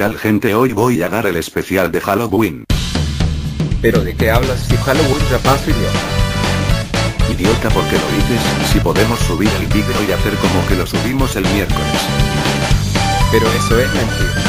tal gente? Hoy voy a dar el especial de Halloween. ¿Pero de qué hablas si Halloween ya pasó, idiota? Idiota, ¿por qué lo dices? Si podemos subir el vídeo y hacer como que lo subimos el miércoles. Pero eso es mentira.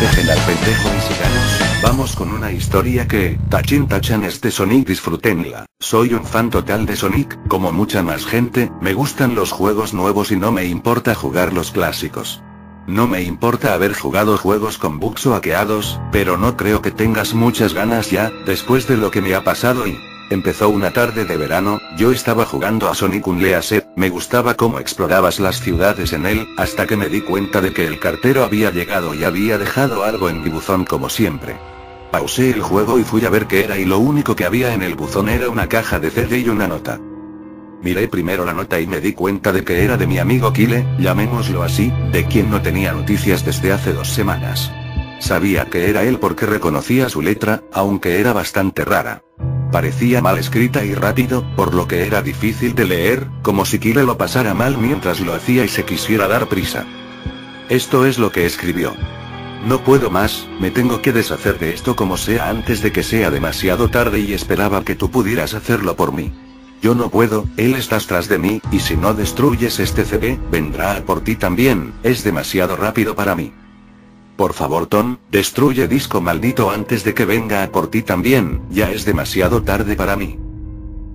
Dejen al pendejo y sigamos. Vamos con una historia que, tachin tachan, es de Sonic, disfrútenla. Soy un fan total de Sonic, como mucha más gente, me gustan los juegos nuevos y no me importa jugar los clásicos. No me importa haber jugado juegos con bugs o hackeados, pero no creo que tengas muchas ganas ya, después de lo que me ha pasado y... Empezó una tarde de verano, yo estaba jugando a Sonic Unleashed, me gustaba cómo explorabas las ciudades en él, hasta que me di cuenta de que el cartero había llegado y había dejado algo en mi buzón como siempre. Pausé el juego y fui a ver qué era y lo único que había en el buzón era una caja de CD y una nota. Miré primero la nota y me di cuenta de que era de mi amigo Kyle, llamémoslo así, de quien no tenía noticias desde hace 2 semanas. Sabía que era él porque reconocía su letra, aunque era bastante rara. Parecía mal escrita y rápido, por lo que era difícil de leer, como si Kyle lo pasara mal mientras lo hacía y se quisiera dar prisa. Esto es lo que escribió. No puedo más, me tengo que deshacer de esto como sea antes de que sea demasiado tarde y esperaba que tú pudieras hacerlo por mí. Yo no puedo, él está tras de mí, y si no destruyes este CD, vendrá a por ti también, es demasiado rápido para mí. Por favor Tom, destruye disco maldito antes de que venga a por ti también, ya es demasiado tarde para mí.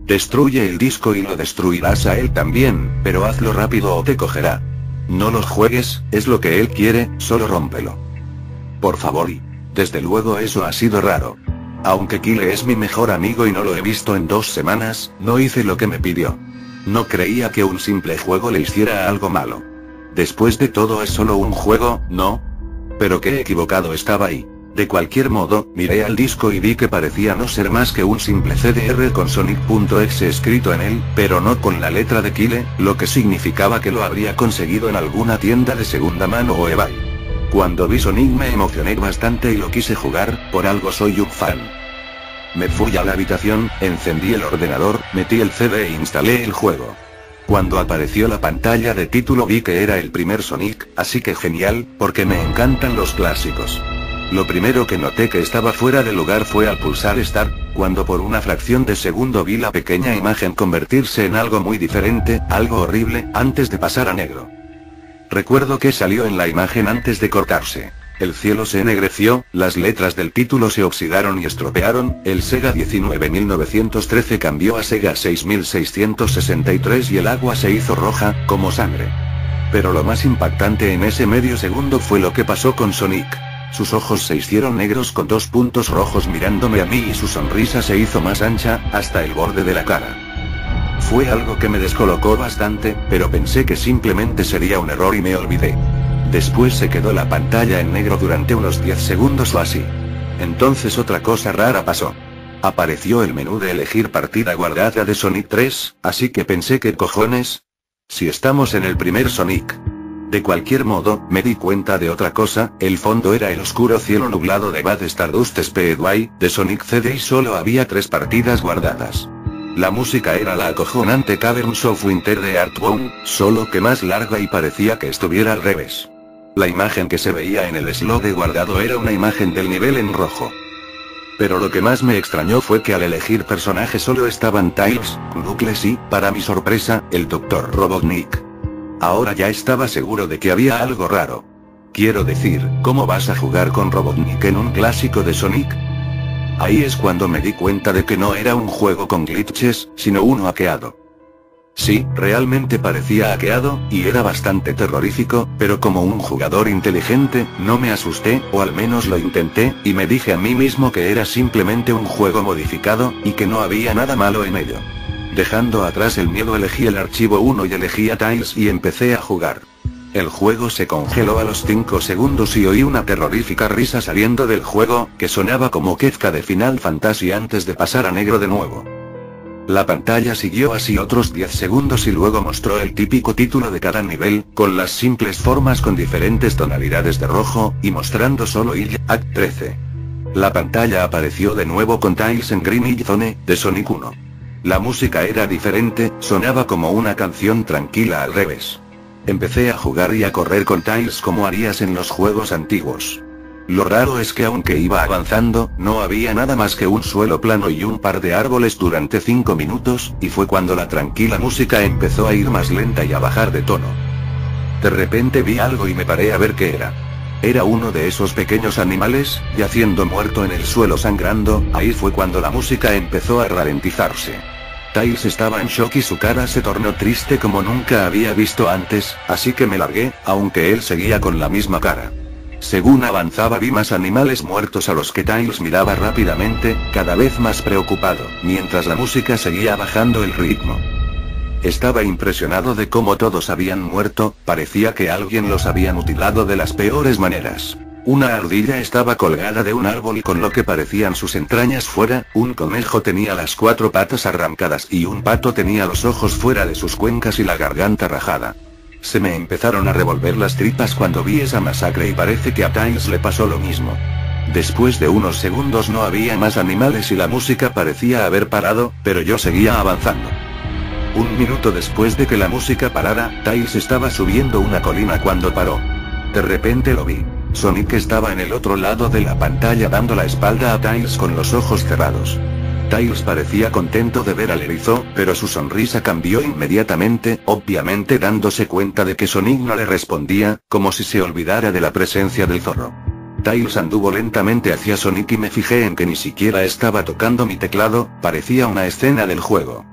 Destruye el disco y lo destruirás a él también, pero hazlo rápido o te cogerá. No los juegues, es lo que él quiere, solo rómpelo. Por favor y... Desde luego eso ha sido raro. Aunque Kyle es mi mejor amigo y no lo he visto en 2 semanas, no hice lo que me pidió. No creía que un simple juego le hiciera algo malo. Después de todo es solo un juego, ¿no? Pero qué equivocado estaba ahí. De cualquier modo, miré al disco y vi que parecía no ser más que un simple CDR con Sonic.exe escrito en él, pero no con la letra de Kyle, lo que significaba que lo habría conseguido en alguna tienda de segunda mano o eBay. Cuando vi Sonic me emocioné bastante y lo quise jugar, por algo soy un fan. Me fui a la habitación, encendí el ordenador, metí el CD e instalé el juego. Cuando apareció la pantalla de título vi que era el primer Sonic, así que genial, porque me encantan los clásicos. Lo primero que noté que estaba fuera de lugar fue al pulsar Start, cuando por una fracción de segundo vi la pequeña imagen convertirse en algo muy diferente, algo horrible, antes de pasar a negro. Recuerdo que salió en la imagen antes de cortarse. El cielo se ennegreció, las letras del título se oxidaron y estropearon, el Sega 19.913 cambió a Sega 6.663 y el agua se hizo roja, como sangre. Pero lo más impactante en ese medio segundo fue lo que pasó con Sonic. Sus ojos se hicieron negros con 2 puntos rojos mirándome a mí y su sonrisa se hizo más ancha, hasta el borde de la cara. Fue algo que me descolocó bastante, pero pensé que simplemente sería un error y me olvidé. Después se quedó la pantalla en negro durante unos 10 segundos o así. Entonces otra cosa rara pasó. Apareció el menú de elegir partida guardada de Sonic 3, así que pensé que cojones. Si estamos en el primer Sonic. De cualquier modo, me di cuenta de otra cosa, el fondo era el oscuro cielo nublado de Bad Stardust Speedway, de Sonic CD y solo había 3 partidas guardadas. La música era la acojonante Caverns of Winter de Earthbound, solo que más larga y parecía que estuviera al revés. La imagen que se veía en el slot de guardado era una imagen del nivel en rojo. Pero lo que más me extrañó fue que al elegir personaje solo estaban Tails, Knuckles y, para mi sorpresa, el Dr. Robotnik. Ahora ya estaba seguro de que había algo raro. Quiero decir, ¿cómo vas a jugar con Robotnik en un clásico de Sonic? Ahí es cuando me di cuenta de que no era un juego con glitches, sino uno hackeado. Sí, realmente parecía hackeado, y era bastante terrorífico, pero como un jugador inteligente, no me asusté, o al menos lo intenté, y me dije a mí mismo que era simplemente un juego modificado, y que no había nada malo en ello. Dejando atrás el miedo elegí el archivo 1 y elegí a Tails y empecé a jugar. El juego se congeló a los 5 segundos y oí una terrorífica risa saliendo del juego, que sonaba como Kefka de Final Fantasy antes de pasar a negro de nuevo. La pantalla siguió así otros 10 segundos y luego mostró el típico título de cada nivel, con las simples formas con diferentes tonalidades de rojo, y mostrando solo Ilya Act 13. La pantalla apareció de nuevo con Tails en Green Hill Zone, de Sonic 1. La música era diferente, sonaba como una canción tranquila al revés. Empecé a jugar y a correr con Tails como harías en los juegos antiguos. Lo raro es que aunque iba avanzando, no había nada más que un suelo plano y un par de árboles durante 5 minutos, y fue cuando la tranquila música empezó a ir más lenta y a bajar de tono. De repente vi algo y me paré a ver qué era. Era uno de esos pequeños animales, yaciendo muerto en el suelo sangrando. Ahí fue cuando la música empezó a ralentizarse. Tails estaba en shock y su cara se tornó triste como nunca había visto antes, así que me largué, aunque él seguía con la misma cara. Según avanzaba vi más animales muertos a los que Tails miraba rápidamente, cada vez más preocupado, mientras la música seguía bajando el ritmo. Estaba impresionado de cómo todos habían muerto, parecía que alguien los había mutilado de las peores maneras. Una ardilla estaba colgada de un árbol con lo que parecían sus entrañas fuera, un conejo tenía las 4 patas arrancadas y un pato tenía los ojos fuera de sus cuencas y la garganta rajada. Se me empezaron a revolver las tripas cuando vi esa masacre y parece que a Tails le pasó lo mismo. Después de unos segundos no había más animales y la música parecía haber parado, pero yo seguía avanzando. Un minuto después de que la música parara, Tails estaba subiendo una colina cuando paró. De repente lo vi. Sonic estaba en el otro lado de la pantalla dando la espalda a Tails con los ojos cerrados. Tails parecía contento de ver al erizo, pero su sonrisa cambió inmediatamente, obviamente dándose cuenta de que Sonic no le respondía, como si se olvidara de la presencia del zorro. Tails anduvo lentamente hacia Sonic y me fijé en que ni siquiera estaba tocando mi teclado, parecía una escena del juego.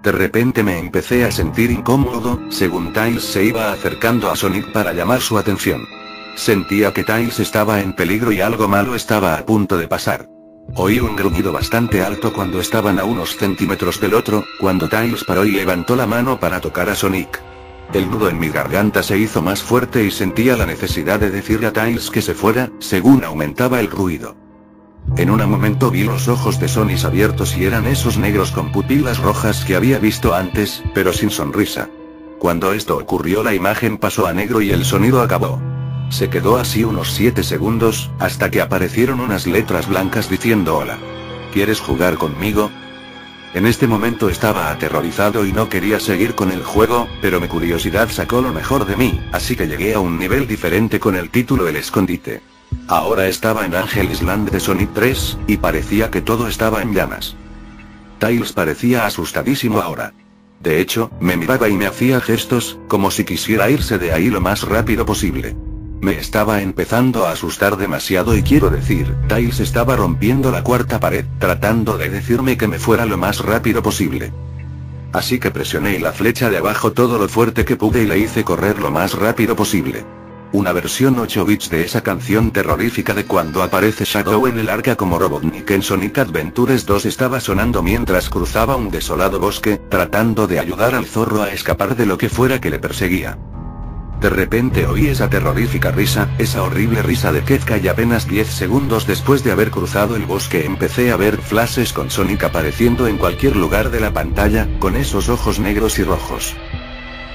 De repente me empecé a sentir incómodo, según Tails se iba acercando a Sonic para llamar su atención. Sentía que Tails estaba en peligro y algo malo estaba a punto de pasar. Oí un gruñido bastante alto cuando estaban a unos centímetros del otro, cuando Tails paró y levantó la mano para tocar a Sonic. El nudo en mi garganta se hizo más fuerte y sentía la necesidad de decirle a Tails que se fuera, según aumentaba el ruido. En un momento vi los ojos de Sonic abiertos y eran esos negros con pupilas rojas que había visto antes, pero sin sonrisa. Cuando esto ocurrió la imagen pasó a negro y el sonido acabó. Se quedó así unos 7 segundos, hasta que aparecieron unas letras blancas diciendo hola. ¿Quieres jugar conmigo? En este momento estaba aterrorizado y no quería seguir con el juego, pero mi curiosidad sacó lo mejor de mí, así que llegué a un nivel diferente con el título El Escondite. Ahora estaba en Angel Island de Sonic 3, y parecía que todo estaba en llamas. Tails parecía asustadísimo ahora. De hecho, me miraba y me hacía gestos, como si quisiera irse de ahí lo más rápido posible. Me estaba empezando a asustar demasiado y quiero decir, Tails estaba rompiendo la cuarta pared, tratando de decirme que me fuera lo más rápido posible. Así que presioné la flecha de abajo todo lo fuerte que pude y le hice correr lo más rápido posible. Una versión 8 bits de esa canción terrorífica de cuando aparece Shadow en el arca como Robotnik en Sonic Adventures 2 estaba sonando mientras cruzaba un desolado bosque, tratando de ayudar al zorro a escapar de lo que fuera que le perseguía. De repente oí esa terrorífica risa, esa horrible risa de Kefka y apenas 10 segundos después de haber cruzado el bosque empecé a ver flashes con Sonic apareciendo en cualquier lugar de la pantalla, con esos ojos negros y rojos.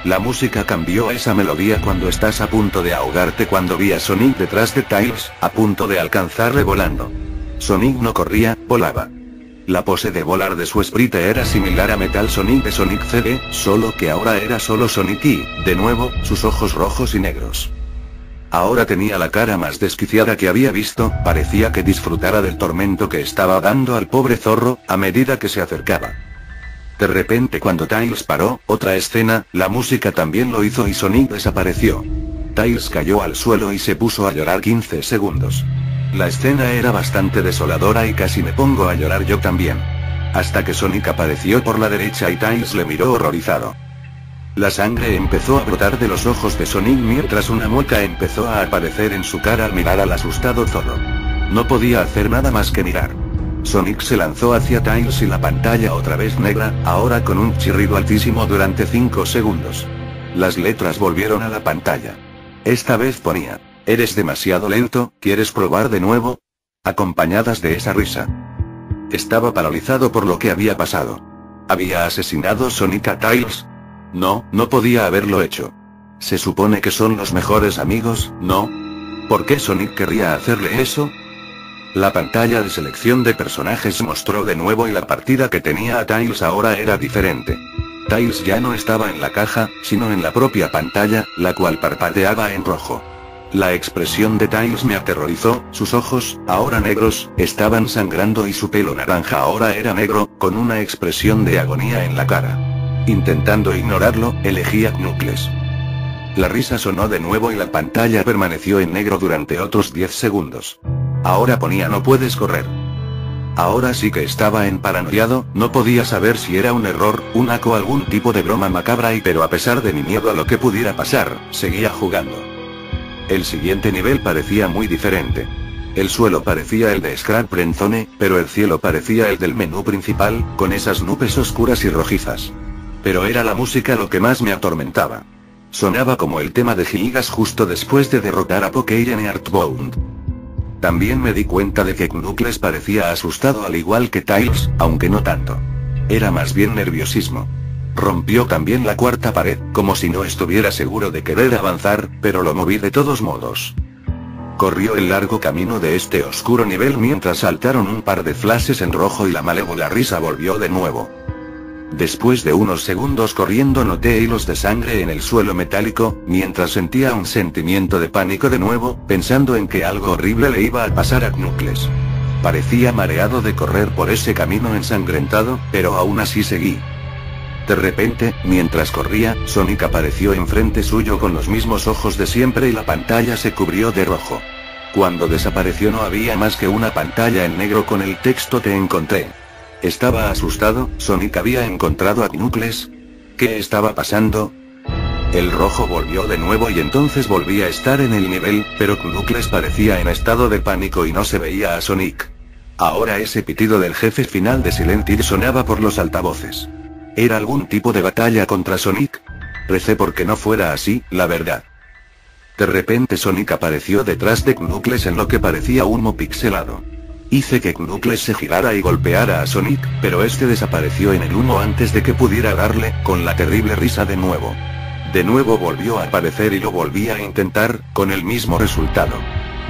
La música cambió a esa melodía cuando estás a punto de ahogarte cuando vi a Sonic detrás de Tails, a punto de alcanzarle volando. Sonic no corría, volaba. La pose de volar de su sprite era similar a Metal Sonic de Sonic CD, solo que ahora era solo Sonic y, de nuevo, sus ojos rojos y negros. Ahora tenía la cara más desquiciada que había visto, parecía que disfrutara del tormento que estaba dando al pobre zorro, a medida que se acercaba. De repente cuando Tails paró, otra escena, la música también lo hizo y Sonic desapareció. Tails cayó al suelo y se puso a llorar 15 segundos. La escena era bastante desoladora y casi me pongo a llorar yo también. Hasta que Sonic apareció por la derecha y Tails le miró horrorizado. La sangre empezó a brotar de los ojos de Sonic mientras una mueca empezó a aparecer en su cara al mirar al asustado zorro. No podía hacer nada más que mirar. Sonic se lanzó hacia Tails y la pantalla otra vez negra, ahora con un chirrido altísimo durante 5 segundos. Las letras volvieron a la pantalla. Esta vez ponía, «Eres demasiado lento, ¿quieres probar de nuevo?», acompañadas de esa risa. Estaba paralizado por lo que había pasado. ¿Había asesinado Sonic a Tails? No, no podía haberlo hecho. Se supone que son los mejores amigos, ¿no? ¿Por qué Sonic querría hacerle eso? La pantalla de selección de personajes mostró de nuevo y la partida que tenía a Tails ahora era diferente. Tails ya no estaba en la caja, sino en la propia pantalla, la cual parpadeaba en rojo. La expresión de Tails me aterrorizó, sus ojos, ahora negros, estaban sangrando y su pelo naranja ahora era negro, con una expresión de agonía en la cara. Intentando ignorarlo, elegí a Knuckles. La risa sonó de nuevo y la pantalla permaneció en negro durante otros 10 segundos. Ahora ponía "no puedes correr". Ahora sí que estaba paranoiado, no podía saber si era un error, un hack o algún tipo de broma macabra pero a pesar de mi miedo a lo que pudiera pasar, seguía jugando. El siguiente nivel parecía muy diferente. El suelo parecía el de Scrap Brenzone, pero el cielo parecía el del menú principal, con esas nubes oscuras y rojizas. Pero era la música lo que más me atormentaba. Sonaba como el tema de Gigas justo después de derrotar a Pokémon Earthbound. También me di cuenta de que Knuckles parecía asustado al igual que Tails, aunque no tanto. Era más bien nerviosismo. Rompió también la cuarta pared, como si no estuviera seguro de querer avanzar, pero lo moví de todos modos. Corrió el largo camino de este oscuro nivel mientras saltaron un par de flashes en rojo y la malévola risa volvió de nuevo. Después de unos segundos corriendo noté hilos de sangre en el suelo metálico, mientras sentía un sentimiento de pánico de nuevo, pensando en que algo horrible le iba a pasar a Knuckles. Parecía mareado de correr por ese camino ensangrentado, pero aún así seguí. De repente, mientras corría, Sonic apareció enfrente suyo con los mismos ojos de siempre y la pantalla se cubrió de rojo. Cuando desapareció no había más que una pantalla en negro con el texto "te encontré". Estaba asustado, Sonic había encontrado a Knuckles. ¿Qué estaba pasando? El rojo volvió de nuevo y entonces volví a estar en el nivel, pero Knuckles parecía en estado de pánico y no se veía a Sonic. Ahora ese pitido del jefe final de Silent Hill sonaba por los altavoces. ¿Era algún tipo de batalla contra Sonic? Recé porque no fuera así, la verdad. De repente Sonic apareció detrás de Knuckles en lo que parecía humo pixelado. Hice que Knuckles se girara y golpeara a Sonic, pero este desapareció en el humo antes de que pudiera darle, con la terrible risa de nuevo. De nuevo volvió a aparecer y lo volví a intentar, con el mismo resultado.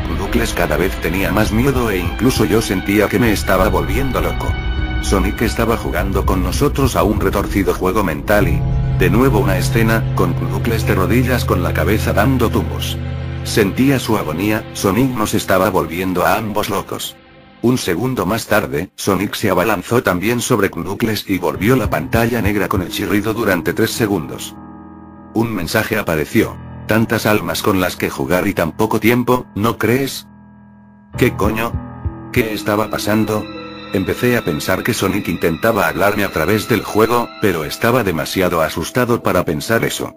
Knuckles cada vez tenía más miedo e incluso yo sentía que me estaba volviendo loco. Sonic estaba jugando con nosotros a un retorcido juego mental y, de nuevo una escena, con Knuckles de rodillas con la cabeza dando tumbos. Sentía su agonía, Sonic nos estaba volviendo a ambos locos. Un segundo más tarde, Sonic se abalanzó también sobre Knuckles y volvió la pantalla negra con el chirrido durante 3 segundos. Un mensaje apareció. Tantas almas con las que jugar y tan poco tiempo, ¿no crees? ¿Qué coño? ¿Qué estaba pasando? Empecé a pensar que Sonic intentaba hablarme a través del juego, pero estaba demasiado asustado para pensar eso.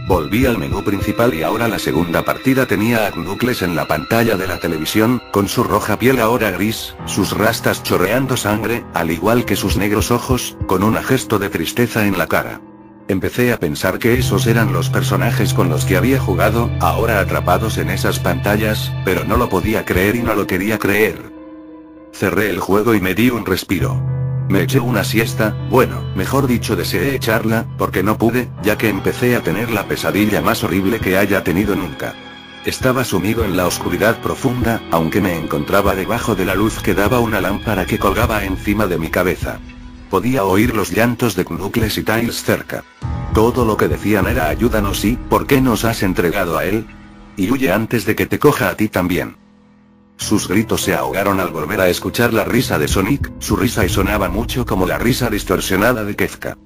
Volví al menú principal y ahora la segunda partida tenía a Knuckles en la pantalla de la televisión, con su roja piel ahora gris, sus rastas chorreando sangre, al igual que sus negros ojos, con un gesto de tristeza en la cara. Empecé a pensar que esos eran los personajes con los que había jugado, ahora atrapados en esas pantallas, pero no lo podía creer y no lo quería creer. Cerré el juego y me di un respiro. Me eché una siesta, bueno, mejor dicho deseé echarla, porque no pude, ya que empecé a tener la pesadilla más horrible que haya tenido nunca. Estaba sumido en la oscuridad profunda, aunque me encontraba debajo de la luz que daba una lámpara que colgaba encima de mi cabeza. Podía oír los llantos de Knuckles y Tails cerca. Todo lo que decían era "ayúdanos y, ¿por qué nos has entregado a él? Y huye antes de que te coja a ti también". Sus gritos se ahogaron al volver a escuchar la risa de Sonic, su risa y sonaba mucho como la risa distorsionada de Kefka.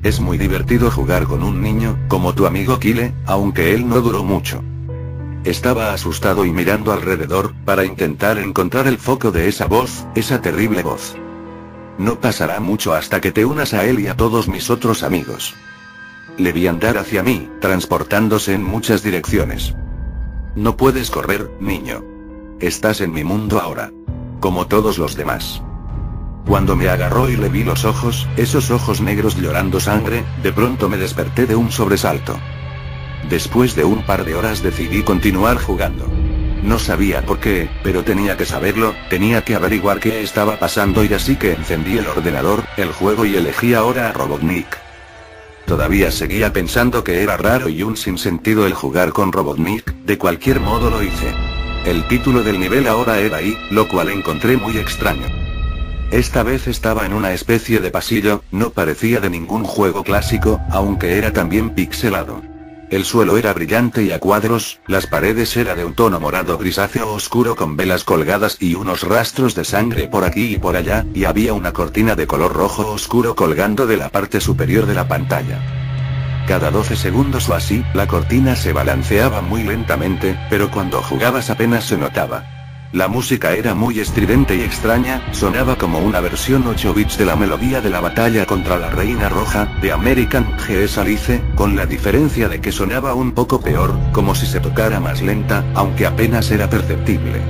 Es muy divertido jugar con un niño, como tu amigo Kyle, aunque él no duró mucho. Estaba asustado y mirando alrededor, para intentar encontrar el foco de esa voz, esa terrible voz. No pasará mucho hasta que te unas a él y a todos mis otros amigos. Le vi andar hacia mí, transportándose en muchas direcciones. No puedes correr, niño. Estás en mi mundo ahora. Como todos los demás. Cuando me agarró y le vi los ojos, esos ojos negros llorando sangre, de pronto me desperté de un sobresalto. Después de un par de horas decidí continuar jugando. No sabía por qué, pero tenía que saberlo, tenía que averiguar qué estaba pasando y así que encendí el ordenador, el juego y elegí ahora a Robotnik. Todavía seguía pensando que era raro y un sinsentido el jugar con Robotnik, de cualquier modo lo hice. El título del nivel ahora era ahí, lo cual encontré muy extraño. Esta vez estaba en una especie de pasillo, no parecía de ningún juego clásico, aunque era también pixelado. El suelo era brillante y a cuadros, las paredes era de un tono morado grisáceo oscuro con velas colgadas y unos rastros de sangre por aquí y por allá, y había una cortina de color rojo oscuro colgando de la parte superior de la pantalla. Cada 12 segundos o así, la cortina se balanceaba muy lentamente, pero cuando jugabas apenas se notaba. La música era muy estridente y extraña, sonaba como una versión 8 bits de la melodía de la batalla contra la Reina Roja, de American GS Alice, con la diferencia de que sonaba un poco peor, como si se tocara más lenta, aunque apenas era perceptible.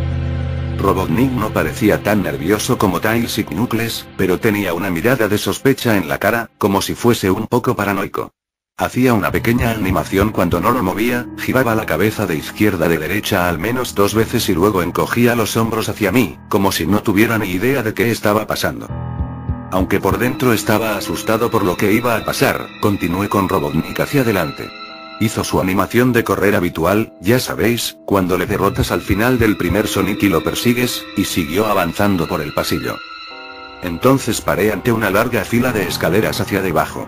Robotnik no parecía tan nervioso como Tails y Knuckles, pero tenía una mirada de sospecha en la cara, como si fuese un poco paranoico. Hacía una pequeña animación cuando no lo movía, giraba la cabeza de izquierda a derecha al menos 2 veces y luego encogía los hombros hacia mí, como si no tuviera ni idea de qué estaba pasando. Aunque por dentro estaba asustado por lo que iba a pasar, continué con Robotnik hacia adelante. Hizo su animación de correr habitual, ya sabéis, cuando le derrotas al final del primer Sonic y lo persigues, y siguió avanzando por el pasillo. Entonces paré ante una larga fila de escaleras hacia debajo.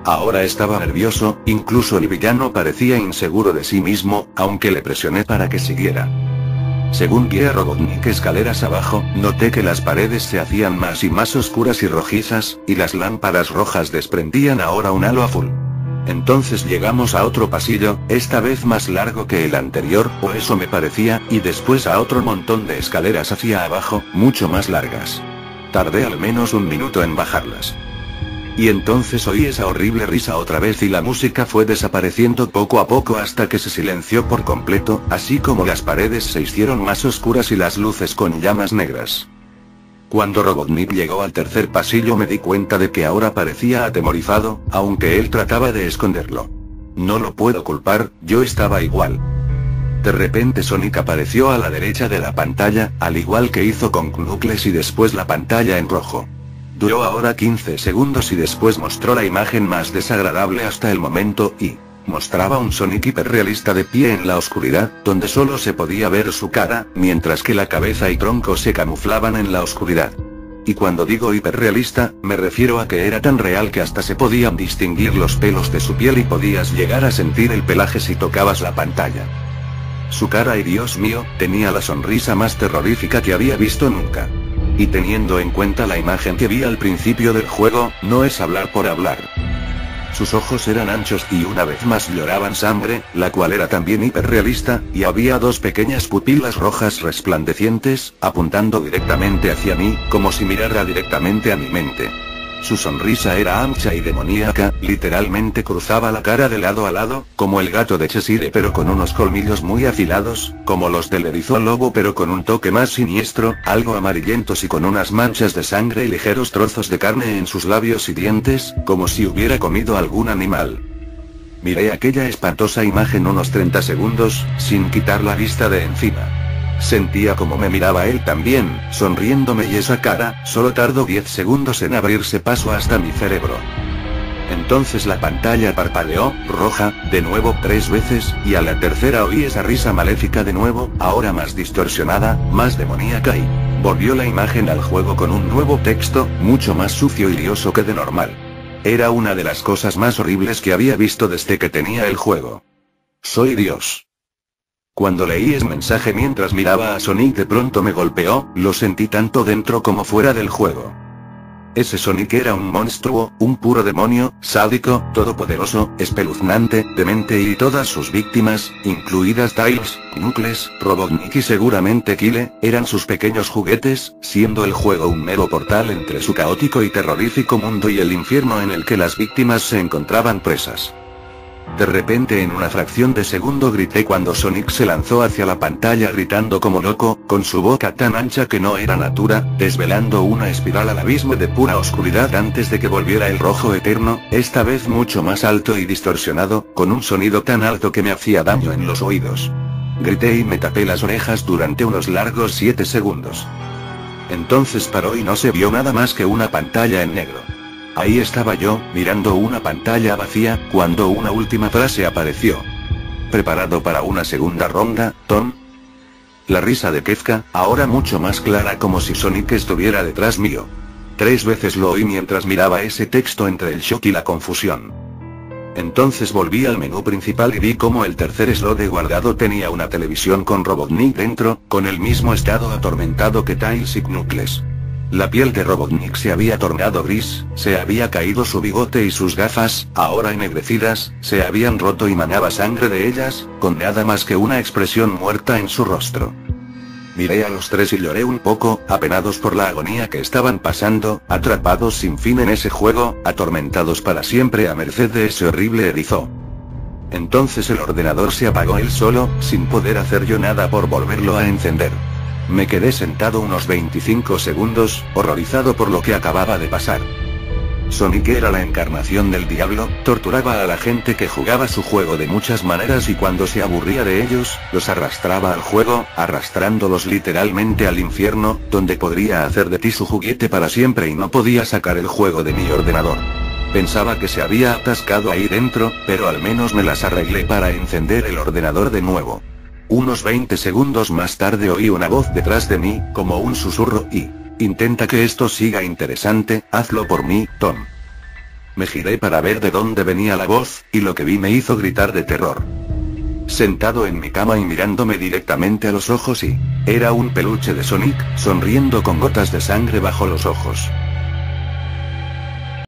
Ahora estaba nervioso, incluso el villano parecía inseguro de sí mismo, aunque le presioné para que siguiera. Según guié a Robotnik escaleras abajo, noté que las paredes se hacían más y más oscuras y rojizas, y las lámparas rojas desprendían ahora un halo azul. Entonces llegamos a otro pasillo, esta vez más largo que el anterior, o eso me parecía, y después a otro montón de escaleras hacia abajo, mucho más largas. Tardé al menos 1 minuto en bajarlas. Y entonces oí esa horrible risa otra vez y la música fue desapareciendo poco a poco hasta que se silenció por completo, así como las paredes se hicieron más oscuras y las luces con llamas negras. Cuando Robotnik llegó al tercer pasillo me di cuenta de que ahora parecía atemorizado, aunque él trataba de esconderlo. No lo puedo culpar, yo estaba igual. De repente Sonic apareció a la derecha de la pantalla, al igual que hizo con Knuckles y después la pantalla en rojo. Duró ahora 15 segundos y después mostró la imagen más desagradable hasta el momento y mostraba un Sonic hiperrealista de pie en la oscuridad, donde solo se podía ver su cara, mientras que la cabeza y tronco se camuflaban en la oscuridad. Y cuando digo hiperrealista, me refiero a que era tan real que hasta se podían distinguir los pelos de su piel y podías llegar a sentir el pelaje si tocabas la pantalla. Su cara y Dios mío, tenía la sonrisa más terrorífica que había visto nunca. Y teniendo en cuenta la imagen que vi al principio del juego, no es hablar por hablar. Sus ojos eran anchos y una vez más lloraban sangre, la cual era también hiperrealista, y había 2 pequeñas pupilas rojas resplandecientes, apuntando directamente hacia mí, como si mirara directamente a mi mente. Su sonrisa era ancha y demoníaca, literalmente cruzaba la cara de lado a lado, como el gato de Cheshire pero con unos colmillos muy afilados, como los del erizo lobo pero con un toque más siniestro, algo amarillentos y con unas manchas de sangre y ligeros trozos de carne en sus labios y dientes, como si hubiera comido algún animal. Miré aquella espantosa imagen unos 30 segundos, sin quitar la vista de encima. Sentía como me miraba él también, sonriéndome y esa cara, solo tardó 10 segundos en abrirse paso hasta mi cerebro. Entonces la pantalla parpadeó, roja, de nuevo 3 veces, y a la tercera oí esa risa maléfica de nuevo, ahora más distorsionada, más demoníaca y volvió la imagen al juego con un nuevo texto, mucho más sucio y lioso que de normal. Era una de las cosas más horribles que había visto desde que tenía el juego. Soy Dios. Cuando leí ese mensaje mientras miraba a Sonic de pronto me golpeó, lo sentí tanto dentro como fuera del juego. Ese Sonic era un monstruo, un puro demonio, sádico, todopoderoso, espeluznante, demente y todas sus víctimas, incluidas Tails, Knuckles, Robotnik y seguramente Kyle, eran sus pequeños juguetes, siendo el juego un mero portal entre su caótico y terrorífico mundo y el infierno en el que las víctimas se encontraban presas. De repente en una fracción de segundo grité cuando Sonic se lanzó hacia la pantalla gritando como loco, con su boca tan ancha que no era natura, desvelando una espiral al abismo de pura oscuridad antes de que volviera el rojo eterno, esta vez mucho más alto y distorsionado, con un sonido tan alto que me hacía daño en los oídos. Grité y me tapé las orejas durante unos largos 7 segundos. Entonces paró y no se vio nada más que una pantalla en negro. Ahí estaba yo, mirando una pantalla vacía, cuando una última frase apareció. ¿Preparado para una segunda ronda, Tom? La risa de Kefka, ahora mucho más clara como si Sonic estuviera detrás mío. 3 veces lo oí mientras miraba ese texto entre el shock y la confusión. Entonces volví al menú principal y vi cómo el tercer slot de guardado tenía una televisión con Robotnik dentro, con el mismo estado atormentado que Tails y Knuckles. La piel de Robotnik se había tornado gris, se había caído su bigote y sus gafas, ahora ennegrecidas, se habían roto y manaba sangre de ellas, con nada más que una expresión muerta en su rostro. Miré a los 3 y lloré un poco, apenados por la agonía que estaban pasando, atrapados sin fin en ese juego, atormentados para siempre a merced de ese horrible erizo. Entonces el ordenador se apagó él solo, sin poder hacer yo nada por volverlo a encender. Me quedé sentado unos 25 segundos, horrorizado por lo que acababa de pasar. Sonic era la encarnación del diablo, torturaba a la gente que jugaba su juego de muchas maneras y cuando se aburría de ellos, los arrastraba al juego, arrastrándolos literalmente al infierno, donde podría hacer de ti su juguete para siempre y no podía sacar el juego de mi ordenador. Pensaba que se había atascado ahí dentro, pero al menos me las arreglé para encender el ordenador de nuevo. Unos 20 segundos más tarde oí una voz detrás de mí, como un susurro y... «Intenta que esto siga interesante, hazlo por mí, Tom». Me giré para ver de dónde venía la voz, y lo que vi me hizo gritar de terror. Sentado en mi cama y mirándome directamente a los ojos era un peluche de Sonic, sonriendo con gotas de sangre bajo los ojos.